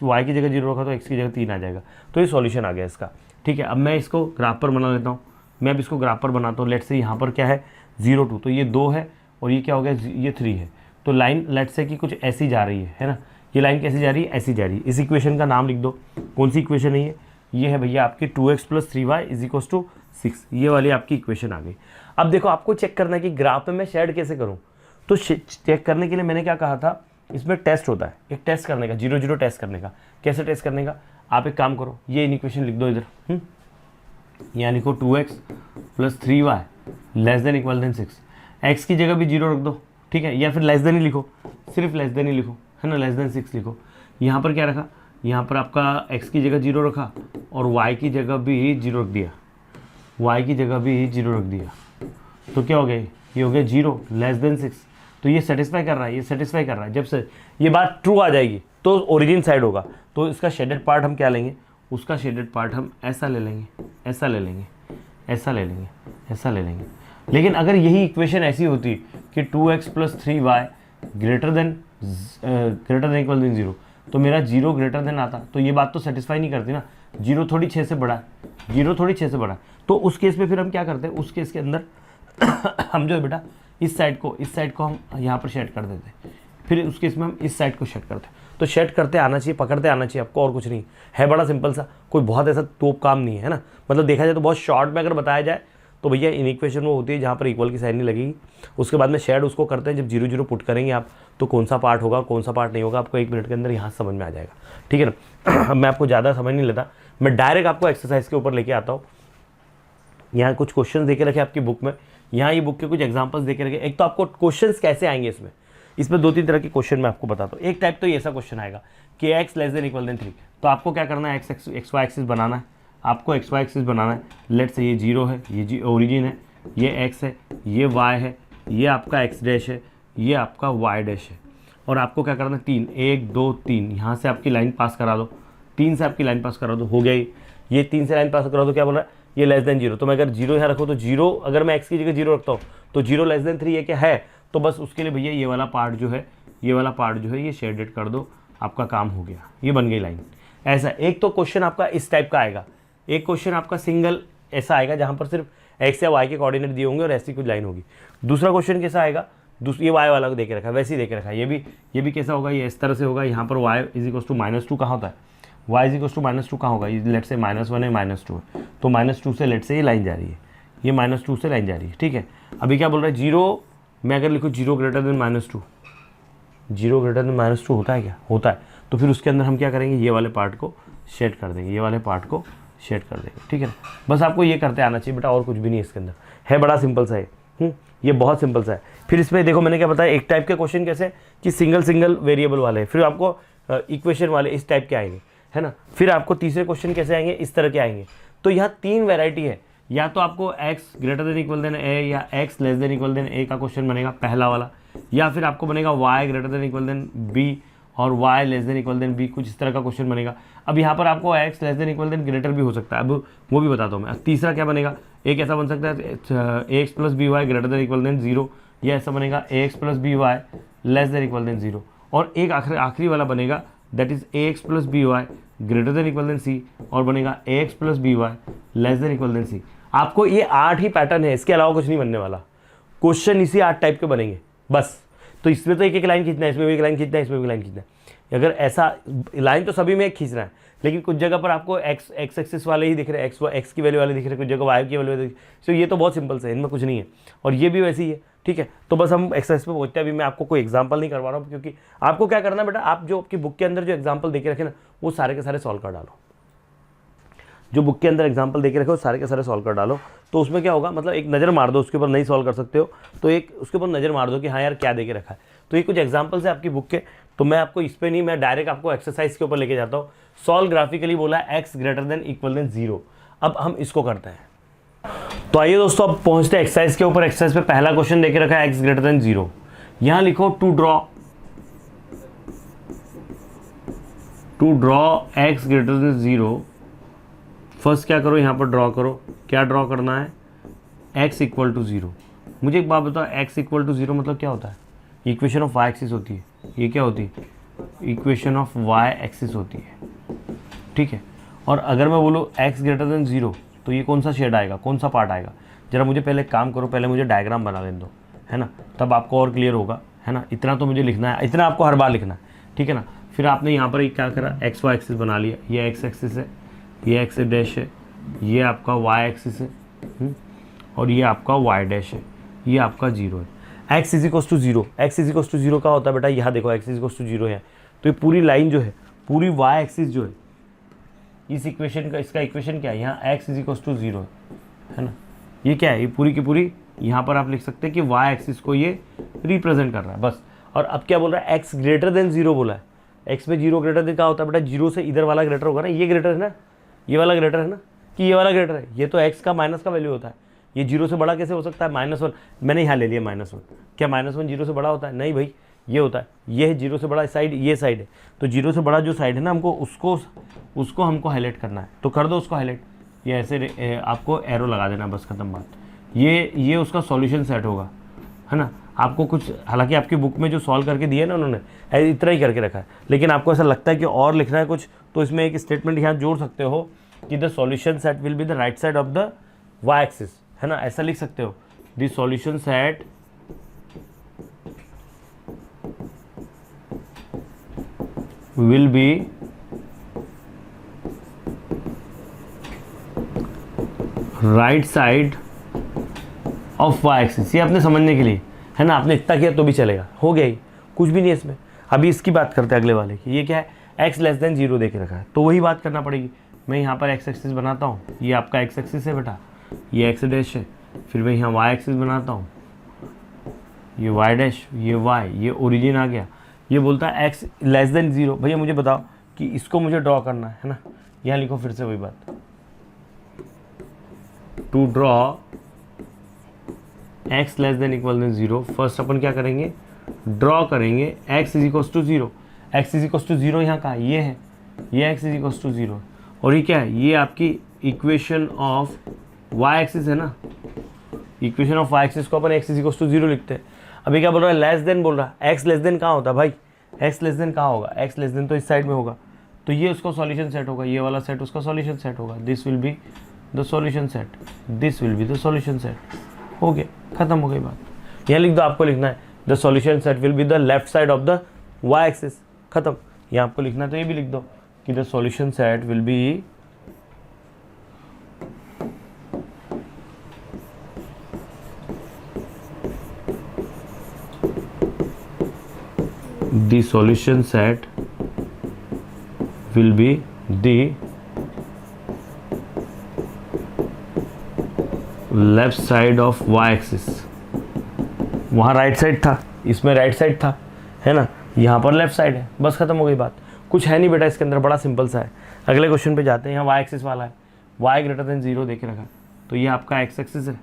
y की जगह 0 रखा तो x की जगह 3 आ जाएगा। तो ये सॉल्यूशन आ गया इसका, ठीक है। अब मैं इसको ग्राफ पर बना लेता हूँ, मैं अब इसको ग्राफ पर बनाता हूँ। लेट से यहाँ पर क्या है 0 2, तो ये 2 है और ये क्या हो गया, ये 3 है। तो लाइन लेट से कि कुछ ऐसी जा रही है ना, ये लाइन कैसी जा रही है, ऐसी जा रही है। इस इक्वेशन का नाम लिख दो, कौन सी इक्वेशन है ये है भैया आपकी 2x plus 3y is equal to 6, ये वाली आपकी इक्वेशन आ गई। अब देखो आपको चेक करना है कि ग्राफ में मैं शेड कैसे करूं, तो चेक करने के लिए मैंने क्या कहा था, इसमें टेस्ट होता है, एक टेस्ट करने का, 0 0 टेस्ट करने का। कैसे टेस्ट करने का, आप एक काम करो, ये इक्वेशन लिख दो इधर, यहाँ लिखो 2x plus 3y less than equal than 6, x की जगह भी 0 रख दो, ठीक है, या फिर लेस देन ही लिखो, सिर्फ लेस देन ही लिखो, है ना, लेस देन 6 लिखो। यहाँ पर क्या रखा, यहाँ पर आपका x की जगह 0 रखा और y की जगह भी 0 रख दिया, y की जगह भी 0 रख दिया, तो क्या हो गया, ये हो गया 0 लेस देन 6। तो ये सेटिस्फाई कर रहा है, ये सेटिस्फाई कर रहा है। जब से ये बात ट्रू आ जाएगी तो ओरिजिन साइड होगा, तो इसका शेडेड पार्ट हम क्या लेंगे, उसका शेडेड पार्ट हम ऐसा ले लेंगे, ऐसा ले लेंगे, ऐसा ले लेंगे, ऐसा ले लेंगे। लेकिन अगर यही इक्वेशन ऐसी होती कि 2x plus 3y greater than equal than 0, तो मेरा 0 ग्रेटर देन आता, तो ये बात तो सेटिस्फाई नहीं करती ना, 0 थोड़ी 6 से बड़ा है, 0 थोड़ी 6 से बड़ा है। तो उस केस में फिर हम क्या करते हैं, उस केस के अंदर हम जो है बेटा इस साइड को हम यहाँ पर शेड कर देते हैं, फिर उस केस में हम इस साइड को शेड करते हैं। तो शेड करते आना चाहिए, पकड़ते आना चाहिए आपको, और कुछ नहीं है, बड़ा सिंपल सा, कोई बहुत ऐसा तोप काम नहीं है ना। मतलब देखा जाए तो बहुत शॉर्ट में अगर बताया जाए तो भैया इन इक्वेशन वो होती है जहाँ पर इक्वल की साइन नहीं लगेगी, उसके बाद में शेड उसको करते हैं, जब 0 0 पुट करेंगे आप तो कौन सा पार्ट होगा कौन सा पार्ट नहीं होगा आपको 1 मिनट के अंदर यहाँ समझ में आ जाएगा, ठीक है ना। मैं आपको ज़्यादा समझ नहीं लेता, मैं डायरेक्ट आपको एक्सरसाइज के ऊपर लेके आता हूँ। यहाँ कुछ क्वेश्चन देके रखे आपकी बुक में, यहाँ ये बुक के कुछ एग्जाम्पल्स देके रखे। एक तो आपको क्वेश्चन कैसे आएंगे इसमें 2-3 तरह के क्वेश्चन मैं आपको बताता हूँ। एक टाइप तो ऐसा क्वेश्चन आएगा कि x less than equal than 3, तो आपको क्या करना है, एक्स वाई एक्सिस बनाना है, आपको एक्स वाई एक्सिस बनाना है। लेट से ये 0 है, ये ओरिजिन है, ये x है, ये y है, ये आपका x डैश है, ये आपका y डैश है, और आपको क्या करना है 3 1 2 3 यहाँ से आपकी लाइन पास करा दो, 3 से आपकी लाइन पास करा दो, हो गया ये 3 से लाइन पास करा दो। क्या बोल रहा है, ये लेस देन 0, तो मैं अगर 0 यहाँ रखूँ तो 0, अगर मैं x की जगह 0 रखता हूँ तो 0 लेस देन 3 ये क्या है, तो बस उसके लिए भैया ये वाला पार्ट जो है ये शेडेड कर दो, आपका काम हो गया, ये बन गई लाइन। ऐसा एक तो क्वेश्चन आपका इस टाइप का आएगा, एक क्वेश्चन आपका सिंगल ऐसा आएगा जहाँ पर सिर्फ x या y के कोऑर्डिनेट दिए होंगे और ऐसी कुछ लाइन होगी। दूसरा क्वेश्चन कैसा आएगा, ये y वाला को देके रखा है, वैसे ही देके रखा है, ये भी कैसा होगा, ये इस तरह से होगा। यहाँ पर y इज इक्वल टू -2 कहाँ होता है, y इज इक्वल टू -2 कहाँ होगा, लेट से -1 है -2 है, तो -2 से लेट से ये लाइन जा रही है, ये -2 से लाइन जा रही है, ठीक है। अभी क्या बोल रहा है, जीरो, मैं अगर लिखूँ zero greater then -2, zero greater then -2 होता है क्या, होता है। तो फिर उसके अंदर हम क्या करेंगे, ये वाले पार्ट को शेड कर देंगे, ये वाले पार्ट को शेड कर देंगे, ठीक है ना। बस आपको ये करते आना चाहिए बेटा, और कुछ भी नहीं इसके अंदर है, बड़ा सिंपल सा है। ये बहुत सिंपल सा है। फिर इसमें देखो मैंने क्या बताया, एक टाइप के क्वेश्चन कैसे कि सिंगल वेरिएबल वाले, फिर आपको इक्वेशन वाले इस टाइप के आएंगे, है ना। फिर आपको तीसरे क्वेश्चन कैसे आएंगे, इस तरह के आएंगे। तो यहाँ 3 वैरायटी है, या तो आपको x greater than equal than a या x less than equal than a का क्वेश्चन बनेगा पहला वाला, या फिर आपको बनेगा y greater than equal than b और y less than equal than b, कुछ इस तरह का क्वेश्चन बनेगा। अब यहाँ पर आपको x less than equal then greater भी हो सकता है, अब वो भी बताता हूँ मैं। तीसरा क्या बनेगा, एक ऐसा बन सकता है ax plus B Y greater than equal than 0, या ऐसा बनेगा ax plus B Y less than equal than 0, और एक आखिरी वाला बनेगा that is ax plus B Y greater than equal than c, और बनेगा ax plus B Y less than equal than c। आपको ये 8 ही पैटर्न है, इसके अलावा कुछ नहीं बनने वाला। क्वेश्चन इसी 8 टाइप के बनेंगे बस। तो इसमें तो एक लाइन खींचना है, इसमें भी एक लाइन खींचना है, इसमें भी लाइन खींचना है। अगर ऐसा लाइन तो सभी में एक खींचना है, लेकिन कुछ जगह पर आपको एक्स एक्सिस वाले ही दिख रहे हैं, एक्स की वैल्यू वाले दिख रहे हैं, कुछ जगह वाई की वैल्यू दिख रही है। तो ये तो बहुत सिंपल से है, इनमें कुछ नहीं है, और ये भी वैसे ही है, ठीक है। तो बस हम एक्सरसाइज पे पहुंचते हैं। अभी मैं आपको कोई एग्जांपल नहीं करवा रहा हूँ, क्योंकि आपको क्या करना है बेटा, आप जो आपकी बुक के अंदर जो एग्जाम्पल देके रखे ना, वो सारे के सारे सॉल्व कर डालो। जो बुक के अंदर एग्जाम्पल देके रखे हो सारे के सारे सॉल्व कर डालो। तो उसमें क्या होगा, मतलब एक नज़र मार दो, उसके ऊपर नहीं सॉल्व कर सकते हो तो एक उसके ऊपर नज़र मार दो कि हाँ यार क्या देके रखा है। तो ये कुछ एग्जाम्पल्स है आपकी बुक के, तो मैं आपको इस पर नहीं, मैं डायरेक्ट आपको एक्सरसाइज के ऊपर लेके जाता हूँ। सॉल्व ग्राफिकली बोला है x greater than equal than 0। अब हम इसको करते हैं। तो आइए दोस्तों अब पहुंचते हैं एक्सरसाइज के ऊपर। एक्सरसाइज पे पहला क्वेश्चन देके रखा है x ग्रेटर देन 0। यहां लिखो to draw x greater than 0। First क्या करो, यहाँ पर ड्रॉ करो। क्या ड्रॉ करना है, x इक्वल टू 0। मुझे एक बात बताओ, x इक्वल टू 0 मतलब क्या होता है, इक्वेशन ऑफ y एक्सिस होती है। ये क्या होती है, इक्वेशन ऑफ y एक्सिस होती है, ठीक है। और अगर मैं बोलूँ x ग्रेटर देन 0 तो ये कौन सा शेड आएगा, कौन सा पार्ट आएगा। जरा मुझे पहले काम करो, पहले मुझे डायग्राम बना लेने दो, है ना, तब आपको और क्लियर होगा, है ना। इतना तो मुझे लिखना है, इतना आपको हर बार लिखना है, ठीक है ना। फिर आपने यहाँ पर क्या करा, एक्स वाई एक्सिस बना लिया। ये एक्स एक्सिस है, ये एक्स डैश है, ये आपका वाई एक्सिस है, और ये आपका वाई डैश है, ये आपका 0 है। X is equals to 0, X is equals to 0 का होता है बेटा, यहाँ देखो एक्स इज इक्वल्स टू 0 है। तो ये पूरी लाइन जो है, पूरी वाई एक्सिस जो है, इस इक्वेशन का, इसका इक्वेशन क्या है, यहाँ x इज इक्वल्स टू 0 है ना। ये क्या है, ये पूरी की पूरी यहाँ पर आप लिख सकते हैं कि y एक्सिस को ये रिप्रेजेंट कर रहा है बस। और अब क्या बोल रहा है, x ग्रेटर देन 0 बोला है। x में 0 ग्रेटर देन क्या होता है बेटा, 0 से इधर वाला ग्रेटर होगा ना, ये ग्रेटर है ना, ये वाला ग्रेटर है ना, कि ये वाला ग्रेटर है। ये तो x का माइनस का वैल्यू होता है, ये 0 से बड़ा कैसे हो सकता है, -1। मैंने यहाँ ले लिया -1। क्या -1 0 से बड़ा होता है, नहीं भाई, ये होता है, ये है 0 से बड़ा साइड, ये साइड है। तो 0 से बड़ा जो साइड है ना, हमको उसको हमको हाईलाइट करना है, तो कर दो उसको हाईलाइट। ये ऐसे आपको एरो लगा देना, बस खत्म बात। ये उसका सॉल्यूशन सेट होगा, है ना। आपको कुछ, हालांकि आपकी बुक में जो सॉल्व करके दिया ना उन्होंने, इतना ही करके रखा है, लेकिन आपको ऐसा लगता है कि और लिखना है कुछ, तो इसमें एक स्टेटमेंट यहाँ जोड़ सकते हो कि the solution set will be the right side of the Y axis, है ना, ऐसा लिख सकते हो। The solution set will be right side of y axis। ये आपने समझने के लिए, है ना, आपने इतना किया तो भी चलेगा, हो गया ही, कुछ भी नहीं है इसमें। अभी इसकी बात करते हैं अगले वाले की। ये क्या है, x लेस देन 0 देख रखा है, तो वही बात करना पड़ेगी। मैं यहाँ पर x एक्सिस बनाता हूँ, ये आपका x एक्सिस है बेटा, ये x डैश है। फिर मैं यहाँ y एक्सिस बनाता हूँ, ये y डैश, ये y, ये ओरिजिन आ गया। ये बोलता है x लेस देन 0। भैया मुझे बताओ कि इसको मुझे ड्रॉ करना है ना। यहाँ लिखो फिर से वही बात, to draw x less than equal than 0। First अपन क्या करेंगे, ड्रॉ करेंगे x is equal to 0। x is equal to 0 यहाँ का ये है, ये x इज इक्वल टू 0, और ये क्या है, ये आपकी इक्वेशन ऑफ y एक्सिस है ना। इक्वेशन ऑफ y एक्सिस को अपन x इज इक्वल टू 0 लिखते हैं। अभी क्या बोल रहा है, लेस देन बोल रहा है। x लेस देन कहाँ होता है भाई, x लेस देन कहाँ होगा, x लेस देन तो इस साइड में होगा, तो ये उसका सॉल्यूशन सेट होगा, ये वाला सेट उसका सॉल्यूशन सेट होगा। This will be the solution set, this will be the solution set. हो गया, खत्म हो गई बात। यहाँ लिख दो, आपको लिखना है the solution set will be the left side of the y axis, खत्म। यहाँ आपको लिखना है तो ये भी लिख दो कि the solution set will be the solution set will be the left side of Y axis. वहाँ राइट साइड था, इसमें राइट साइड था, है ना, यहाँ पर लेफ्ट साइड है। बस खत्म हो गई बात। कुछ है नहीं बेटा इसके अंदर, बड़ा सिंपल सा है। अगले क्वेश्चन पे जाते हैं। यहाँ वाई एक्सिस वाला है, वाई ग्रेटर देन 0 देखे रखा, तो ये आपका एक्स एक्सिस है,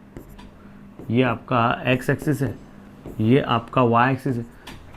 ये आपका एक्स एक्सिस है, ये आपका वाई एक्सिस है।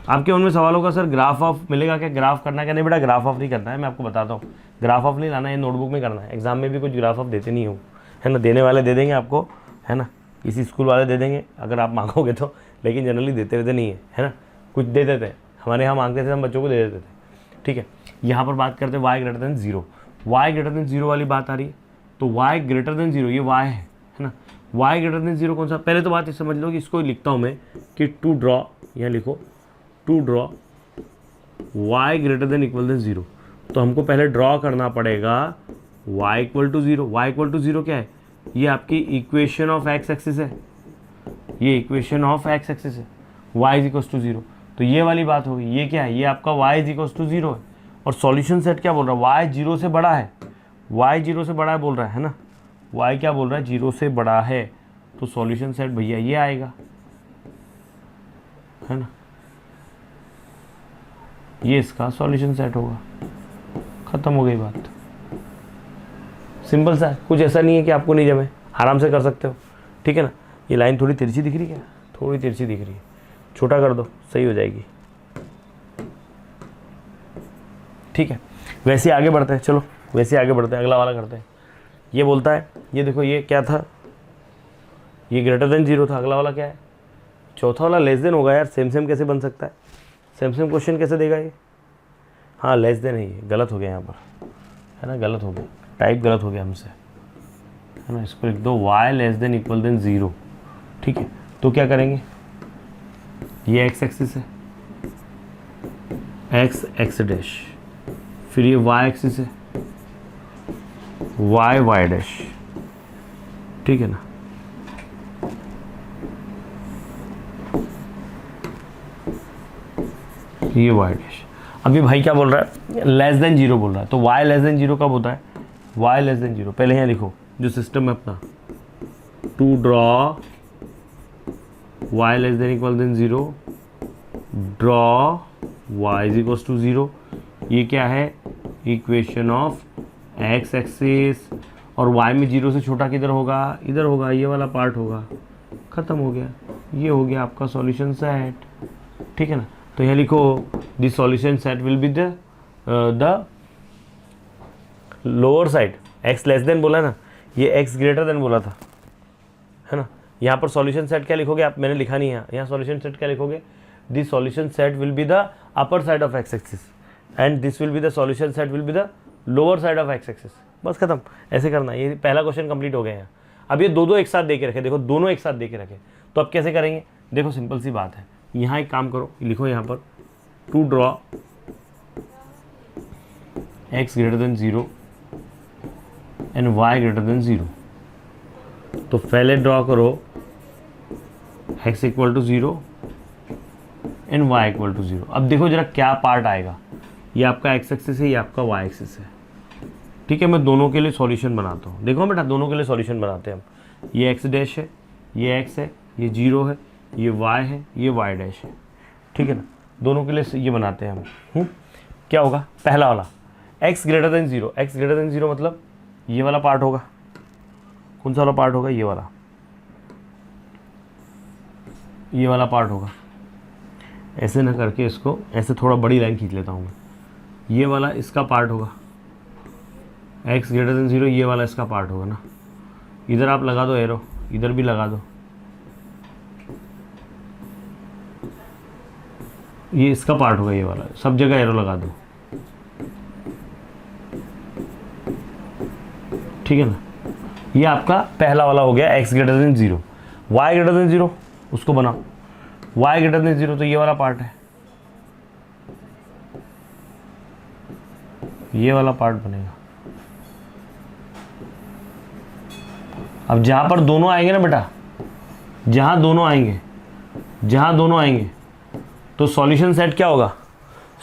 आपके उनमें सवाल होगा सर ग्राफ ऑफ मिलेगा क्या, ग्राफ करना क्या? नहीं बेटा, ग्राफ ऑफ नहीं करना है, मैं आपको बताता हूँ। ग्राफ ऑफ नहीं लाना है, नोटबुक में करना है। एग्जाम में भी कुछ ग्राफ ऑफ देते नहीं हो, है ना, देने वाले दे देंगे आपको, है ना, किसी स्कूल वाले दे देंगे अगर आप मांगोगे तो, लेकिन जनरली देते रहते नहीं है ना, कुछ दे देते हैं। हमारे यहाँ मांगते थे, हम बच्चों को दे देते थे। ठीक है, यहाँ पर बात करते हैं Y greater than 0। Y greater than 0 वाली बात आ रही है, तो वाई ग्रेटर देन 0 ये वाई है ना। वाई ग्रेटर देन 0 कौन सा? पहले तो बात समझ लो कि इसको लिखता हूँ मैं कि टू ड्रॉ, यहाँ लिखो to draw Y greater than equal than 0। तो हमको पहले ड्रॉ करना पड़ेगा y equal to 0। y equal to 0 क्या है? ये आपकी इक्वेशन ऑफ एक्स एक्सिस है, ये इक्वेशन ऑफ एक्स एक्सिस है, y इज इक्वल टू 0। तो ये वाली बात होगी। ये क्या है? ये आपका y इज इक्वल टू 0 है। और सॉल्यूशन सेट क्या बोल रहा है? y 0 से बड़ा है, y 0 से बड़ा है बोल रहा है ना, y क्या बोल रहा है? 0 से बड़ा है। तो सॉल्यूशन सेट भैया ये आएगा, है ना, ये इसका सॉल्यूशन सेट होगा। खत्म हो गई बात। सिंपल सा है, कुछ ऐसा नहीं है कि आपको नहीं जमे, आराम से कर सकते हो। ठीक है ना। ये लाइन थोड़ी तिरछी दिख रही है क्या? थोड़ी तिरछी दिख रही है, छोटा कर दो, सही हो जाएगी। ठीक है, वैसे आगे बढ़ते हैं। चलो वैसे आगे बढ़ते हैं, अगला वाला करते हैं। ये बोलता है, ये देखो ये क्या था, ये ग्रेटर देन 0 था। अगला वाला क्या है? चौथा वाला लेस देन होगा यार। सेम सेम कैसे बन सकता है? सेम सेम क्वेश्चन कैसे देगा ये? हाँ लेस देन है, ये गलत हो गया यहाँ पर, है ना, गलत हो गया, टाइप गलत हो गया हमसे, है ना। इसको लिख दो y less than equal than 0। ठीक है, तो क्या करेंगे? ये x एक्सिस है, x एक्स डैश, फिर ये y एक्सिस है, y वाई डैश। ठीक है ना। ये y डैश। अभी भाई क्या बोल रहा है? लेस देन 0 बोल रहा है। तो y लेस देन 0 कब होता है? y लेस देन 0 पहले यहाँ लिखो जो सिस्टम है अपना, to draw y less than equal than 0, draw y is equal to 0। ये क्या है? Equation of x axis. और y में 0 से छोटा किधर होगा? इधर होगा, ये वाला पार्ट होगा। खत्म हो गया, ये हो गया आपका सॉल्यूशन सेट। ठीक है ना। तो यहाँ लिखो the solution set will be the lower side. x less then बोला ना, ये x ग्रेटर देन बोला था, है ना। यहाँ पर सॉल्यूशन सेट क्या लिखोगे आप? मैंने लिखा नहीं है यहाँ सॉल्यूशन सेट क्या लिखोगे? The solution set will be the upper side of x axis and this will be the solution set will be the lower side of x axis. बस खत्म, ऐसे करना। ये पहला क्वेश्चन कंप्लीट हो गया यहाँ। अब ये दो एक साथ दे के रखे, देखो दोनों एक साथ दे के रखे। तो अब कैसे करेंगे? देखो सिंपल सी बात है। यहाँ एक काम करो, लिखो यहाँ पर to draw x greater than 0 and y greater than 0। तो पहले ड्रॉ करो x equal to 0 and y equal to 0। अब देखो जरा क्या पार्ट आएगा। ये आपका x एक्सिस है, ये आपका y एक्सिस है। ठीक है, मैं दोनों के लिए सॉल्यूशन बनाता हूँ। देखो बेटा, दोनों के लिए सॉल्यूशन बनाते हैं हम। ये x डैश है, ये x है, ये 0 है, ये y है, ये y डैश है। ठीक है ना। दोनों के लिए ये बनाते हैं हम। क्या होगा? पहला वाला x greater than 0। x greater than 0 मतलब ये वाला पार्ट होगा। कौन सा वाला पार्ट होगा? ये वाला, ये वाला पार्ट होगा। ऐसे ना करके इसको ऐसे थोड़ा बड़ी लाइन खींच लेता हूँ मैं। ये वाला इसका पार्ट होगा, x ग्रेटर देन 0, ये वाला इसका पार्ट होगा ना। इधर आप लगा दो एरो, इधर भी लगा दो। ये इसका पार्ट होगा, ये वाला, सब जगह एरो लगा दो। ठीक है ना। ये आपका पहला वाला हो गया x greater than 0। y greater than 0 उसको बनाओ। y ग्रेटर देन 0 तो ये वाला पार्ट है, ये वाला पार्ट बनेगा। अब जहां पर दोनों आएंगे ना बेटा, जहां दोनों आएंगे तो सॉल्यूशन सेट क्या होगा?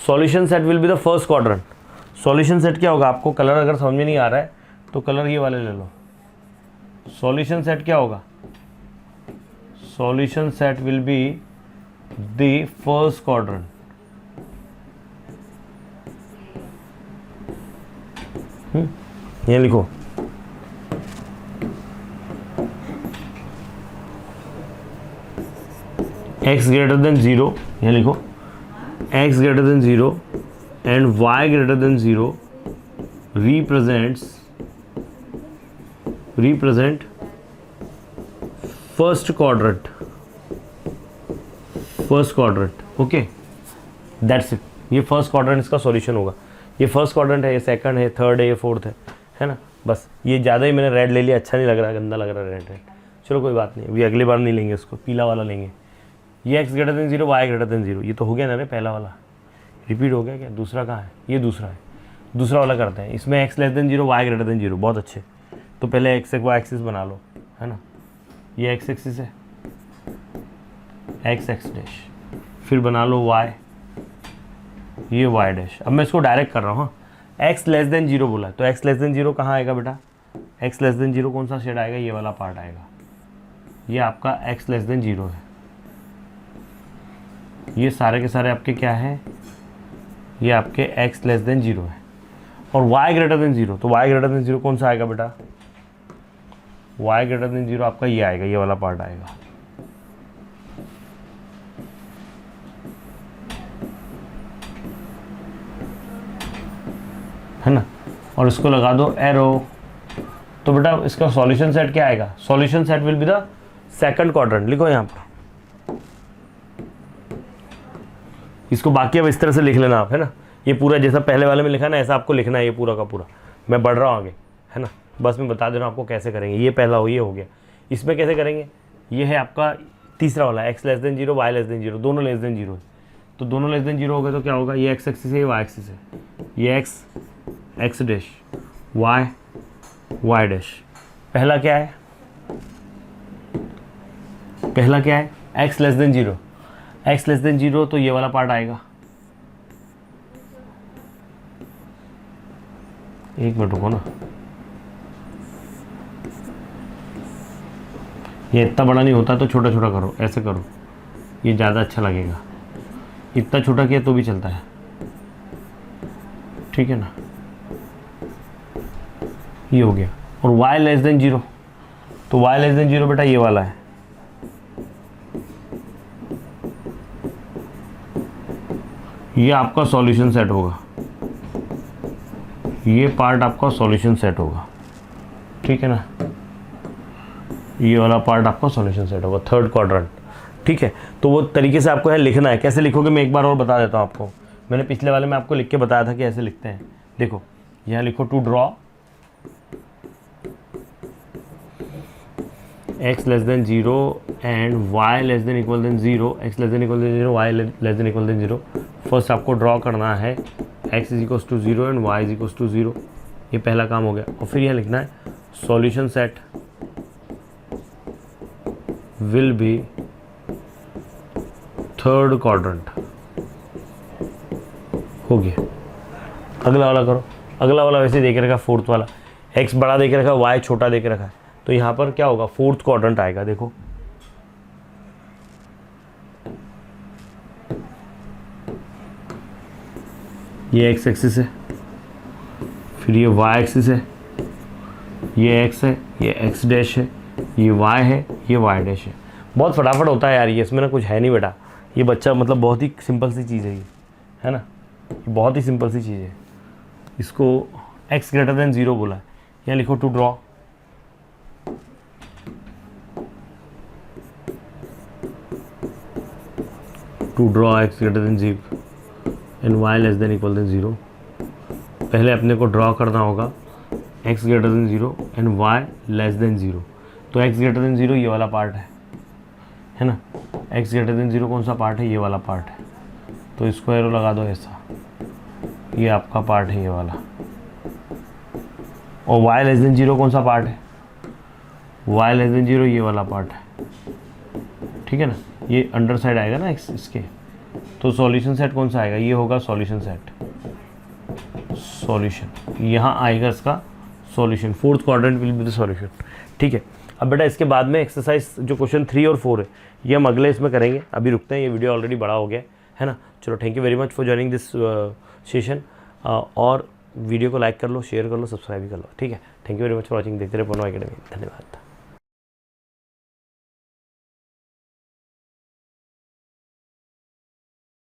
Solution set will be the first quadrant. Solution set क्या होगा, आपको कलर अगर समझ में नहीं आ रहा है तो कलर ये वाले ले लो। सॉल्यूशन सेट क्या होगा, solution set will be the first quadrant. ये लिखो, x ग्रेटर देन 0, ये लिखो x greater than 0 and y greater than 0 represent first quadrant, okay, that's it. ये फर्स्ट क्वाड्रेंट इसका सॉल्यूशन होगा। ये फर्स्ट क्वाड्रेंट है, ये सेकंड है, थर्ड है, ये फोर्थ है ना। बस ये ज़्यादा ही मैंने रेड ले लिया, अच्छा नहीं लग रहा, गंदा लग रहा है रेड। चलो कोई बात नहीं, अभी अगली बार नहीं लेंगे इसको, पीला वाला लेंगे। ये x greater than 0, y greater than 0, ये तो हो गया ना रे, पहला वाला रिपीट हो गया क्या? दूसरा कहाँ है? ये दूसरा है, दूसरा वाला करते हैं। इसमें x less than 0, y greater than 0, बहुत अच्छे। तो पहले x y एक्सिस बना लो, है ना, ये x एक्सिस है, x डैश, फिर बना लो y, ये y डैश। अब मैं इसको डायरेक्ट कर रहा हूँ, x लेस देन 0 बोला, तो x लेस देन 0 कहाँ आएगा बेटा? x लेस देन 0 कौन सा शेड आएगा? ये वाला पार्ट आएगा। ये आपका x लेस देन 0 है। ये सारे के सारे आपके क्या हैं? ये आपके x लेस देन 0 है। और y ग्रेटर देन 0, तो y ग्रेटर देन 0 कौन सा आएगा बेटा? y ग्रेटर देन 0 आपका ये आएगा, ये वाला पार्ट आएगा। है ना, और इसको लगा दो एरो। तो बेटा इसका सॉल्यूशन सेट क्या आएगा? Solution set will be the second quadrant. लिखो यहाँ पर, इसको बाकी अब इस तरह से लिख लेना आप, है ना। ये पूरा जैसा पहले वाले में लिखा ना, ऐसा आपको लिखना है, ये पूरा का पूरा। मैं बढ़ रहा हूँ आगे, है ना, बस मैं बता दे रहा हूँ आपको कैसे करेंगे। ये पहला ये हो गया, इसमें कैसे करेंगे? ये है आपका तीसरा वाला, x less than 0, y less than 0, दोनों लेस देन 0। तो दोनों लेस देन 0 हो गए तो क्या होगा? ये x एक्सिस है, ये y एक्सिस है, ये x डैश, y डैश। पहला क्या है? पहला क्या है? x less than 0, x less than 0, तो ये वाला पार्ट आएगा। एक मिनट रुको ना, ये इतना बड़ा नहीं होता तो छोटा छोटा करो, ऐसे करो, ये ज़्यादा अच्छा लगेगा। इतना छोटा किया तो भी चलता है, ठीक है ना। ये हो गया। और y लेस देन 0, तो y लेस देन 0 बेटा ये वाला है। ये आपका सॉल्यूशन सेट होगा, ये पार्ट आपका सॉल्यूशन सेट होगा, ठीक है ना। ये वाला पार्ट आपका सॉल्यूशन सेट होगा, थर्ड क्वाड्रेंट, ठीक है। तो वो तरीके से आपको है लिखना है। कैसे लिखोगे मैं एक बार और बता देता हूँ आपको। मैंने पिछले वाले में आपको लिख के बताया था कि ऐसे लिखते हैं। देखो यहाँ लिखो, to draw x less than 0 and y less than equal than 0, x less than equal than 0, y less than equal than 0। First आपको ड्रॉ करना है x is equals to 0 and y is equals to 0। ये पहला काम हो गया। और फिर यह लिखना है solution set will B third quadrant. हो गया। अगला वाला करो। अगला वाला वैसे देख रखा, फोर्थ वाला x बड़ा देख रखा, y छोटा देख रखा है, तो यहाँ पर क्या होगा? फोर्थ क्वाड्रेंट आएगा। देखो ये x एक्सिस है, फिर ये y एक्सिस है, ये x है, ये x डैश है, ये y है, ये y डैश है। बहुत फटाफट होता है यार ये, इसमें ना कुछ है नहीं बेटा। ये बच्चा मतलब बहुत ही सिंपल सी चीज़ है ये, है ना, ये बहुत ही सिंपल सी चीज़ है। इसको x ग्रेटर देन 0 बोला है। यहाँ लिखो to draw x greater than 0 and y less than equal than 0। पहले अपने को ड्रॉ करना होगा x greater than 0 and y less than 0। तो x ग्रेटर देन 0 ये वाला पार्ट है ना। x ग्रेटर देन 0 कौन सा पार्ट है? ये वाला पार्ट है। तो इसको एरो लगा दो ऐसा, ये आपका पार्ट है ये वाला। और y लेस देन 0 कौन सा पार्ट है? y लेस देन 0 ये वाला पार्ट है, ठीक है ना। ये अंडर साइड आएगा ना इसके, तो सॉल्यूशन सेट कौन सा आएगा, ये होगा सॉल्यूशन सेट, सॉल्यूशन यहाँ आएगा इसका solution, fourth quadrant will be the solution. ठीक है, अब बेटा इसके बाद में एक्सरसाइज जो क्वेश्चन 3 और 4 है ये हम अगले इसमें करेंगे, अभी रुकते हैं, ये वीडियो ऑलरेडी बड़ा हो गया है ना। चलो thank you very much for joining this session, और वीडियो को लाइक कर लो, शेयर कर लो, सब्सक्राइब भी कर लो। ठीक है, thank you very much for watching, देखते रहे पोनो एकेडमी, धन्यवाद।